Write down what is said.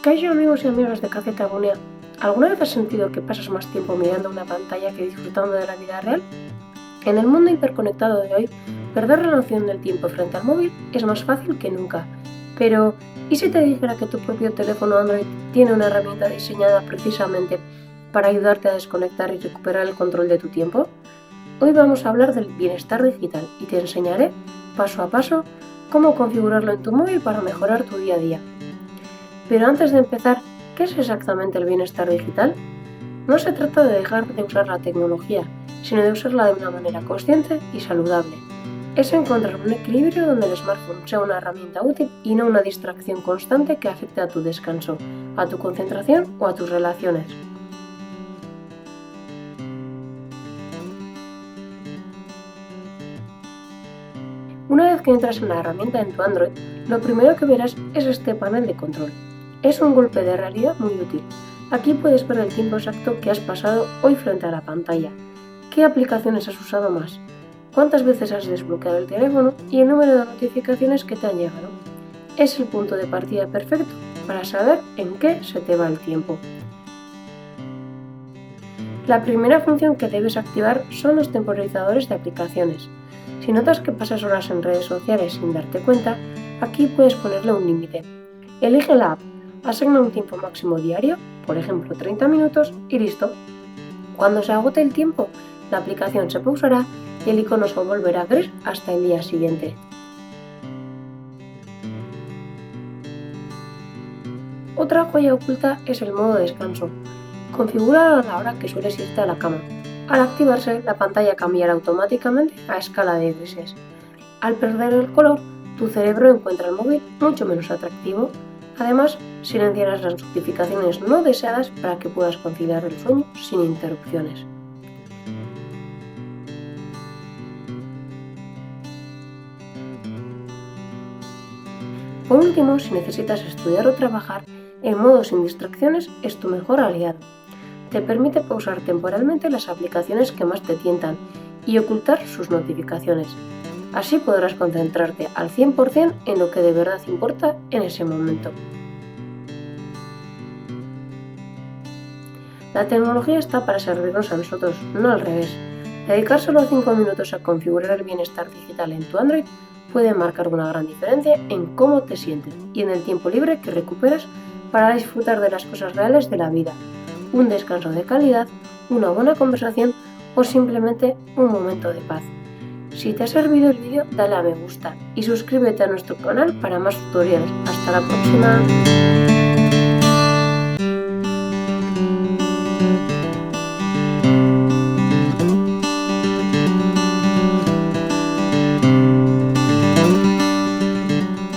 Caixo amigos y amigas de Café Tabunia, ¿alguna vez has sentido que pasas más tiempo mirando una pantalla que disfrutando de la vida real? En el mundo hiperconectado de hoy, perder la noción del tiempo frente al móvil es más fácil que nunca. Pero, ¿y si te dijera que tu propio teléfono Android tiene una herramienta diseñada precisamente para ayudarte a desconectar y recuperar el control de tu tiempo? Hoy vamos a hablar del bienestar digital y te enseñaré, paso a paso, cómo configurarlo en tu móvil para mejorar tu día a día. Pero antes de empezar, ¿qué es exactamente el bienestar digital? No se trata de dejar de usar la tecnología, sino de usarla de una manera consciente y saludable. Es encontrar un equilibrio donde el smartphone sea una herramienta útil y no una distracción constante que afecte a tu descanso, a tu concentración o a tus relaciones. Una vez que entras en la herramienta en tu Android, lo primero que verás es este panel de control. Es un golpe de realidad muy útil. Aquí puedes ver el tiempo exacto que has pasado hoy frente a la pantalla, qué aplicaciones has usado más, cuántas veces has desbloqueado el teléfono y el número de notificaciones que te han llegado. Es el punto de partida perfecto para saber en qué se te va el tiempo. La primera función que debes activar son los temporizadores de aplicaciones. Si notas que pasas horas en redes sociales sin darte cuenta, aquí puedes ponerle un límite. Elige la app, asigna un tiempo máximo diario, por ejemplo 30 minutos, y listo. Cuando se agote el tiempo, la aplicación se pausará y el icono se volverá gris hasta el día siguiente. Otra joya oculta es el modo descanso. Configúralo a la hora que sueles irte a la cama. Al activarse, la pantalla cambiará automáticamente a escala de grises. Al perder el color, tu cerebro encuentra el móvil mucho menos atractivo. Además, silenciarás las notificaciones no deseadas para que puedas conciliar el sueño sin interrupciones. Por último, si necesitas estudiar o trabajar, el modo sin distracciones es tu mejor aliado. Te permite pausar temporalmente las aplicaciones que más te tientan y ocultar sus notificaciones. Así podrás concentrarte al 100% en lo que de verdad importa en ese momento. La tecnología está para servirnos a nosotros, no al revés. Dedicar solo 5 minutos a configurar el bienestar digital en tu Android puede marcar una gran diferencia en cómo te sientes y en el tiempo libre que recuperas para disfrutar de las cosas reales de la vida. Un descanso de calidad, una buena conversación o simplemente un momento de paz. Si te ha servido el vídeo, dale a me gusta y suscríbete a nuestro canal para más tutoriales. Hasta la próxima.